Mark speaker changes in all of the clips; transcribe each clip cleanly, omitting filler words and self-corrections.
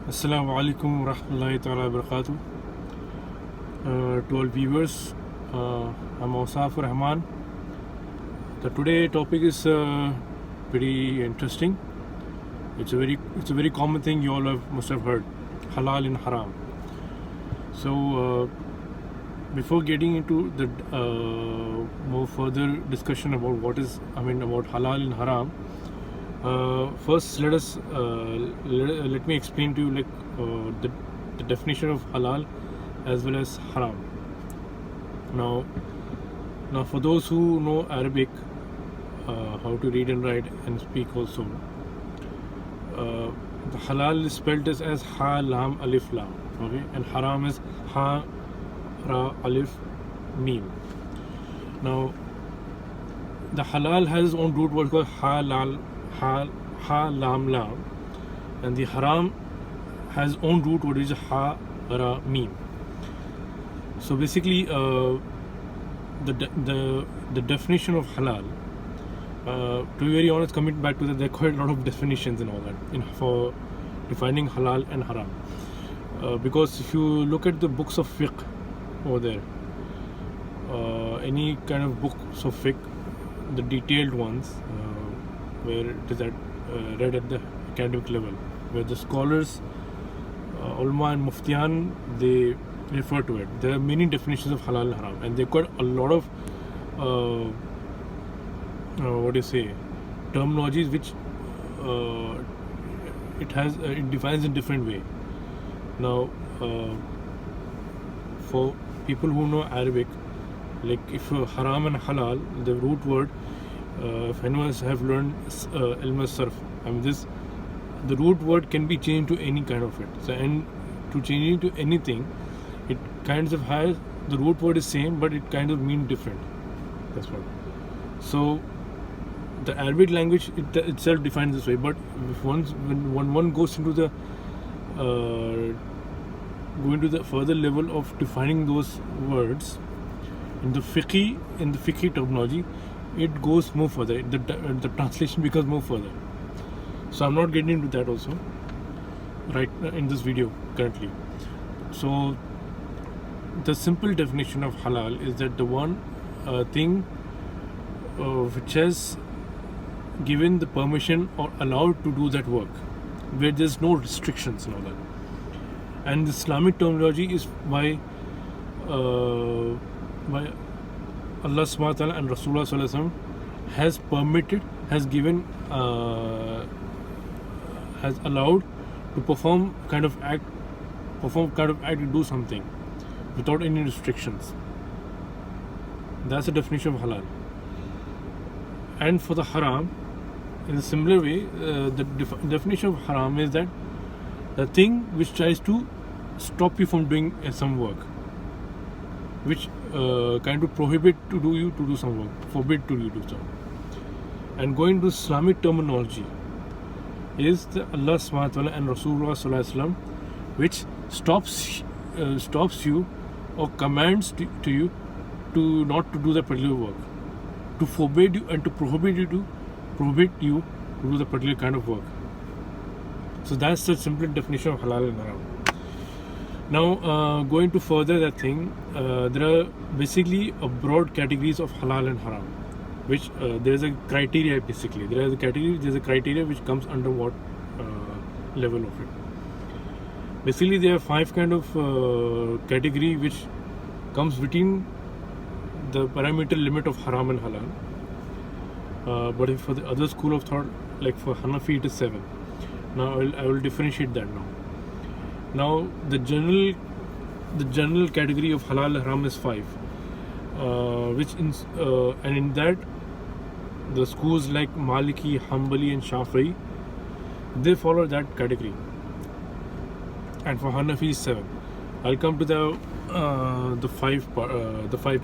Speaker 1: Assalamu alaikum wa rahmatullahi ta'ala wa barakatuh. To all viewers, I'm Osaf Rahman. The today topic is pretty interesting. It's a very common thing you all must have heard, halal and haram. So before getting into the more further discussion about about halal and haram, first let me explain to you the definition of halal as well as haram. Now for those who know Arabic, how to read and write and speak also, the halal is spelled as ha lam alif lam, okay, and haram is ha ra alif mim. Now the halal has its own root word called ha lam lam, and the haram has own root word which is ha ra mim. So basically, the definition of halal, to be very honest, coming back to that, there are quite a lot of definitions and all that for defining halal and haram. Because if you look at the books of fiqh over there, any kind of books of fiqh, the detailed ones, where it is read at the academic level, where the scholars, ulama and muftiyan, they refer to it. There are many definitions of halal and haram, and they've got a lot of terminologies which it defines in different way. Now for people who know Arabic, like if haram and halal, the root word, if anyone have learned ilm sarf, the root word can be changed to any kind of it. So, and to change it to anything, it kind of has, the root word is same, but it kind of mean different. That's what. So the Arabic language itself defines this way. But when one goes into the further level of defining those words in the fiqhi terminology, it goes more further. The translation becomes more further. So I'm not getting into that also right in this video currently. So the simple definition of halal is that the one thing which has given the permission or allowed to do that work, where there's no restrictions and all that. And the Islamic terminology is by Allah subhanahu wa ta'ala and Rasulullah sallallahu alaihi wasallam has permitted, has given, has allowed to perform kind of act, to do something without any restrictions. That's the definition of halal. And for the haram, in a similar way, the definition of haram is that the thing which tries to stop you from doing some work, which kind of prohibit to do some work, forbid to you do some. And going to Islamic terminology is the Allah subhanahu wa ta'ala and Rasulullah sallallahu alaihi wasallam, which stops you or commands to you to not to do that particular work, to forbid you and to prohibit you to do the particular kind of work. So that's the simple definition of halal and haram. Now going to further that thing, there are basically a broad categories of halal and haram, which there's a criteria basically. There's a criteria which comes under what level of it. Basically there are 5 kind of category which comes between the parameter limit of haram and halal. But if for the other school of thought, like for Hanafi, it is 7. Now I will differentiate that now. Now the general category of halal and haram is 5, and in that the schools like Maliki, Hanbali and Shafi'i, they follow that category. And for Hanafi is 7. I'll come to the 5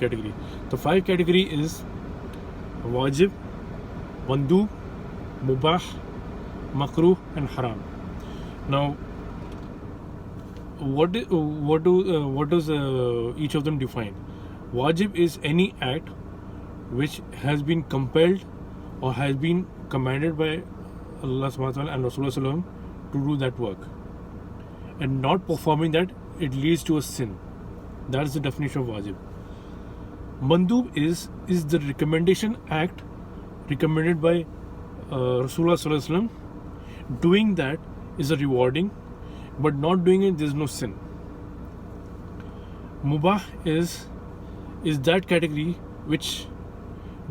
Speaker 1: category. The 5 category is wajib, mandub, mubah, makruh and haram. Now what does each of them define? Wajib is any act which has been compelled or has been commanded by Allah subhanahu wa ta'ala and Rasulullah sallallahu alaihi wasallam to do that work. and not performing that, it leads to a sin. That is the definition of wajib. Mandub is the recommendation act recommended by Rasulullah Sallallahu Alaihi Wasallam. Doing that is a rewarding, but not doing it, there is no sin. Mubah is that category which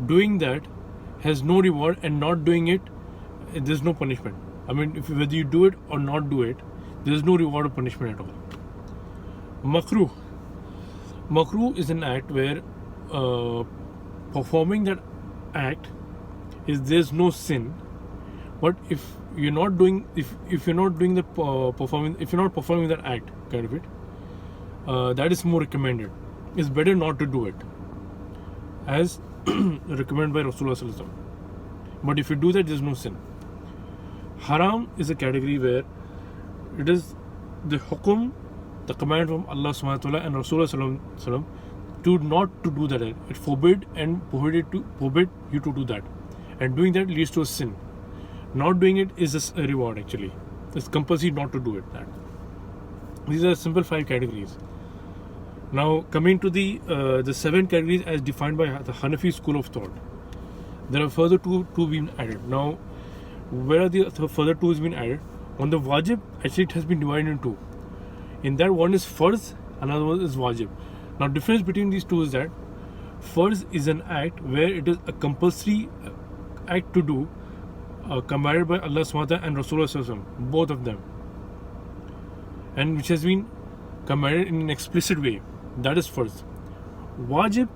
Speaker 1: doing that has no reward, and not doing it, there is no punishment. I mean, whether you do it or not do it, there is no reward or punishment at all. Makruh is an act where performing that act there's no sin, but if you're not doing the performing that act kind of it, that is more recommended. It's better not to do it, as recommended by Rasulullah Sallallahu Alaihi Wasallam. But if you do that, there's no sin. Haram is a category where it is the hukum, the command from Allah Subhanahu wa Taala and Rasulullah Sallallahu Alaihi Wasallam to not to do that. It forbid you to do that, and doing that leads to a sin. Not doing it is a reward actually. It's compulsory not to do it. That. These are simple 5 categories. Now coming to the 7 categories as defined by the Hanafi school of thought. There are further two being added. Now, where are the further 2 been added? On the wajib, actually it has been divided in 2. In that, one is farz, another one is wajib. Now difference between these 2 is that farz is an act where it is a compulsory act to do, commanded by Allah Subhanahu wa Taala and Rasulullah Sallallahu Alaihi Wasallam, both of them, and which has been commanded in an explicit way. That is farz. Wajib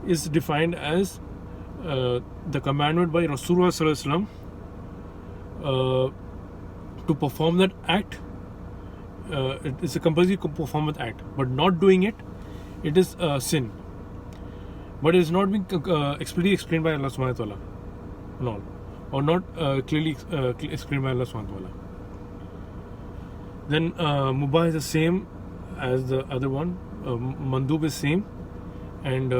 Speaker 1: is defined as the commandment by Rasulullah Sallallahu Alaihi Wasallam to perform that act. It is a compulsory performance act, but not doing it, it is sin. But it is not being explicitly explained by Allah Subhanahu wa Taala, no, or not clearly explained by Allah Subhanahu wa Taala. Then mubah is the same as the other one. Mandub is same, and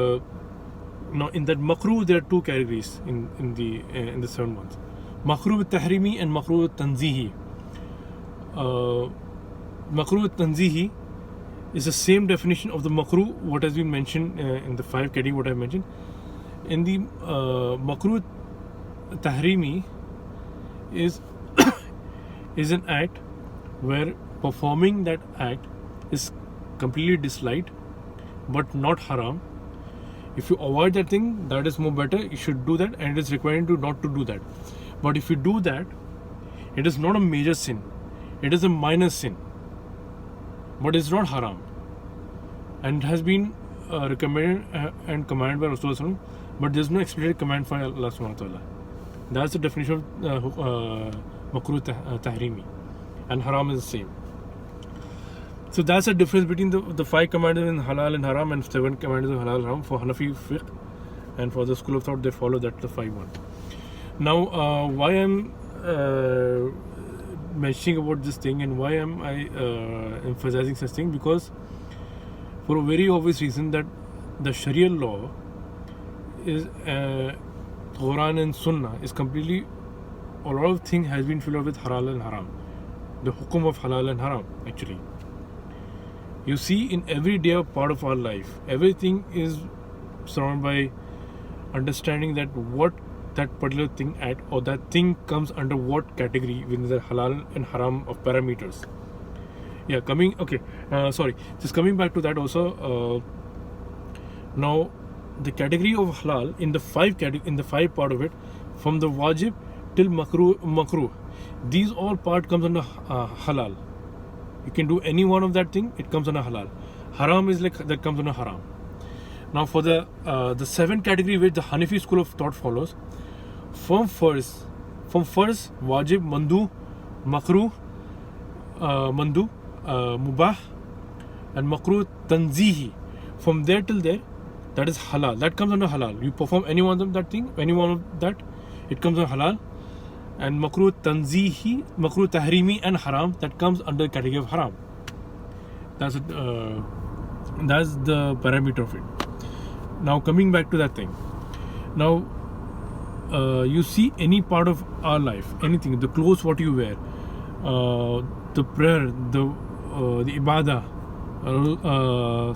Speaker 1: now in that makruh there are 2 categories in the 7 ones. Makruh tahrimi and makruh tanzihi. Makruh tanzihi is the same definition of the makruh what has been mentioned in the 5 categories what I mentioned. In the makruh tahrimi is an act where performing that act is completely disliked, but not haram. If you avoid that thing, that is more better. You should do that, and it is required to not to do that. But if you do that, it is not a major sin. It is a minor sin, but it's not haram, and it has been recommended and commanded by Rasulullah, but there is no explicit command by Allah Subhanahu wa Taala. That's the definition of makruh tahrimi, and haram is the same. So that's the difference between the 5 commandments in halal and haram and 7 commandments in halal and haram for Hanafi fiqh, and for the school of thought they follow that the 5 one. Now why I'm mentioning about this thing and why am I emphasizing such thing, because for a very obvious reason that the Sharia law is Quran and Sunnah is completely, a lot of things has been filled up with halal and haram, the hukum of halal and haram actually. You see, in every day part of our life, everything is surrounded by understanding that what that particular thing at, or that thing comes under what category within the halal and haram of parameters. Yeah, coming back to that also. Now, the category of halal in the 5 part of it, from the wajib till makruh, these all part comes under halal. You can do any one of that thing, it comes under halal. Haram is like that comes under haram. Now for the 7 category which the Hanafi school of thought follows, from first wajib, mandu, makruh, mubah, and makruh tanzihi. From there till there, that is halal. That comes under halal. You perform any one of that thing, any one of that, it comes under halal. And makruh tanzihi, makruh tahrimi and haram, that comes under the category of haram. That's the parameter of it. Now coming back to that thing. Now you see any part of our life, anything, the clothes what you wear, the prayer, the the ibadah,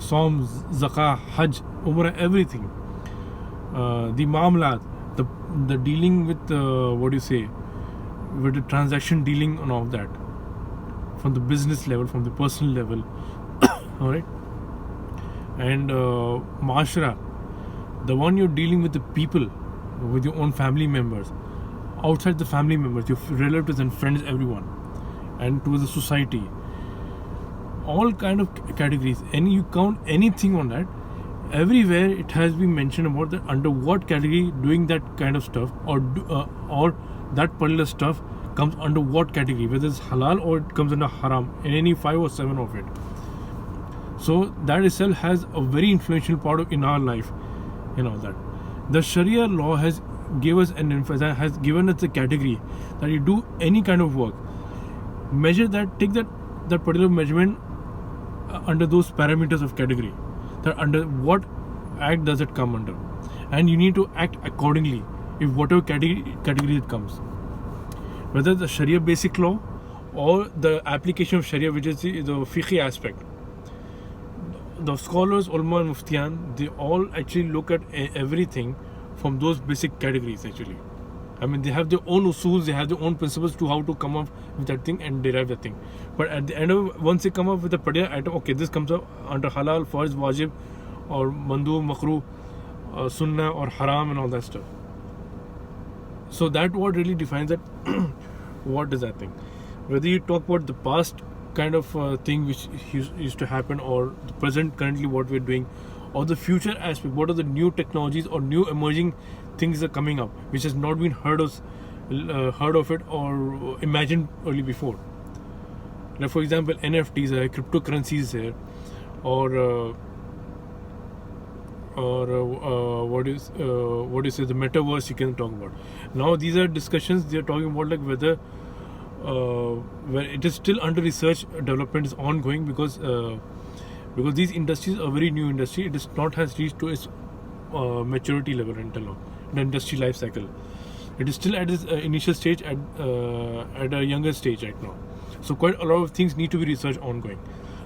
Speaker 1: Psalms, Zakah, Hajj, Umrah, everything. The Mamlat, the dealing with with the transaction dealing and all that, from the business level, from the personal level, all right. And Mashra, the one you're dealing with the people, with your own family members, outside the family members, your relatives and friends, everyone, and to the society, all kind of categories. Any you count anything on that, everywhere it has been mentioned about that under what category doing that kind of stuff, or that particular stuff comes under what category, whether it's halal or it comes under haram, in any 5 or 7 of it. So that itself has a very influential part in our life, that the Sharia law has given us a category that you do any kind of work, measure that, take that particular measurement under those parameters of category, that under what act does it come under, and you need to act accordingly if whatever category it comes, whether the Sharia basic law or the application of Sharia, which is the fiqh aspect. The scholars, ulama and muftiyan, they all actually look at everything from those basic categories actually. I mean, they have their own usuls, they have their own principles to how to come up with that thing and derive that thing. But at the end of it, once they come up with a particular item, okay, this comes up under halal, farz, wajib, or mandub, makruh, sunnah, or haram, and all that stuff. So that what really defines that what is that thing. Whether you talk about the past kind of thing which used to happen, or the present currently what we're doing, or the future aspect, what are the new technologies or new emerging things that are coming up which has not been heard of it or imagined early before. Like for example, NFTs, cryptocurrencies here, or what is the metaverse you can talk about. Now these are discussions they are talking about, like whether where it is still under research, development is ongoing, because these industries are very new industry. It is not has reached to its maturity level in the industry life cycle. It is still at its initial stage, at a younger stage right now. So quite a lot of things need to be researched ongoing.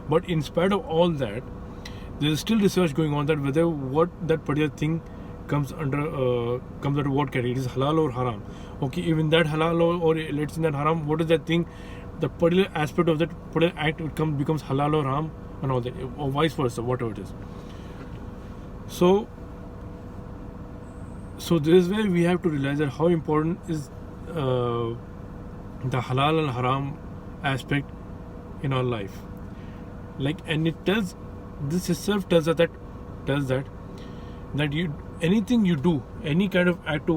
Speaker 1: But in spite of all that, there is still research going on that whether what that particular thing comes under what category, it is halal or haram. Okay, even that halal or let's say that haram, what is that thing, the particular aspect of that particular act becomes halal or haram, and all that, or vice versa, whatever it is. So this is where we have to realize that how important is the halal and haram aspect in our life. Like, and it tells, this itself tells that you, anything you do, any kind of act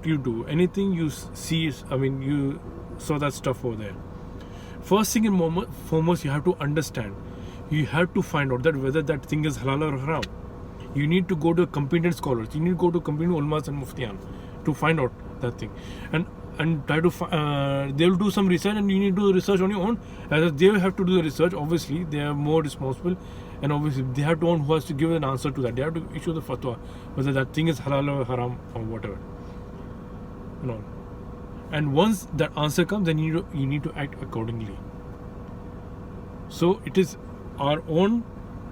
Speaker 1: you do, anything you see, you saw that stuff over there. First thing and foremost, you have to understand, you have to find out that whether that thing is halal or haram. You need to go to competent scholars, you need to go to competent ulmas and muftiyan to find out that thing, and try to they will do some research, and you need to do research on your own. As they have to do the research, obviously they are more responsible, and obviously they have to own who has to give an answer to that. They have to issue the fatwa whether that thing is halal or haram or whatever, and once that answer comes, then you need to act accordingly. So it is our own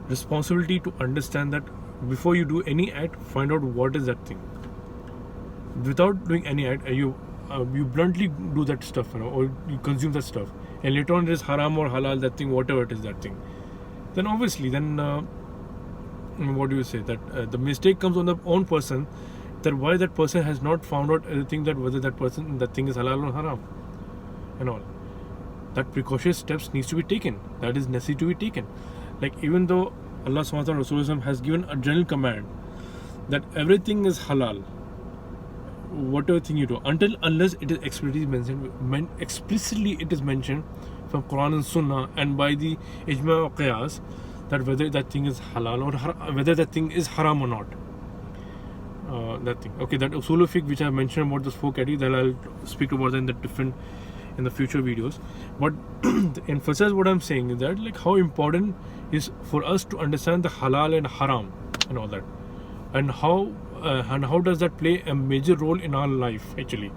Speaker 1: responsibility to understand that before you do any act, find out what is that thing. Without doing any act, you bluntly do that stuff, or you consume that stuff, and later on it is haram or halal, that thing, whatever it is, that thing. Then obviously, what do you say, that the mistake comes on the own person, that why that person has not found out anything, that whether that thing is halal or haram, and all. That precautionary steps needs to be taken. That is necessary to be taken. Like, even though Allah subhanahu wa ta'ala has given a general command that everything is halal, whatever thing you do, unless it is explicitly mentioned from Quran and Sunnah and by the ijma or qiyas, that whether that thing is halal or whether that thing is haram or not. That thing. Okay, that usul fiqh which I have mentioned about those 4 categories, that I'll speak about them in the future videos. But the emphasis what I'm saying is that, like, how important is for us to understand the halal and haram and all that, and how does that play a major role in our life actually,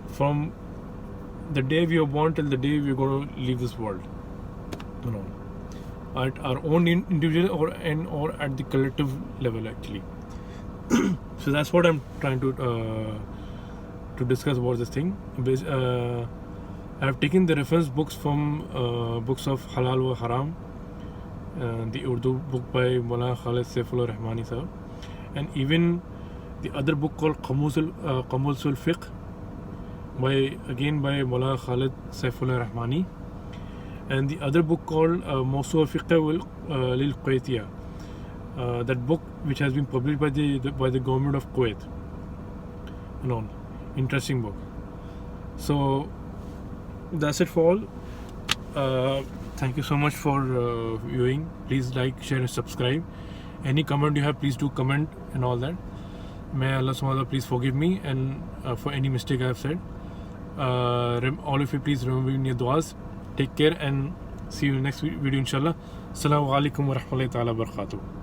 Speaker 1: from the day we are born till the day we are going to leave this world. you know, at our own individual or at the collective level actually. So that's what I'm trying to discuss about this thing. I have taken the reference books from books of Halal wa Haram, the Urdu book by Mullah Khalid Saifullah Rahmani sir, and even the other book called Qamusul Fiqh by Mullah Khalid Saifullah Rahmani, and the other book called Mawsu' al-Fiqh lil Kuwaitiyya, that book which has been published by the government of Kuwait. You know, interesting book. So that's it for all. Thank you so much for viewing. Please like, share and subscribe. Any comment you have, please do comment and all that. May Allah subhanahu wa ta'ala please forgive me and for any mistake I have said. All of you please remember in your du'as. Take care and see you in the next video inshallah. Assalamu alaikum wa rahmatullahi wa barakatuh.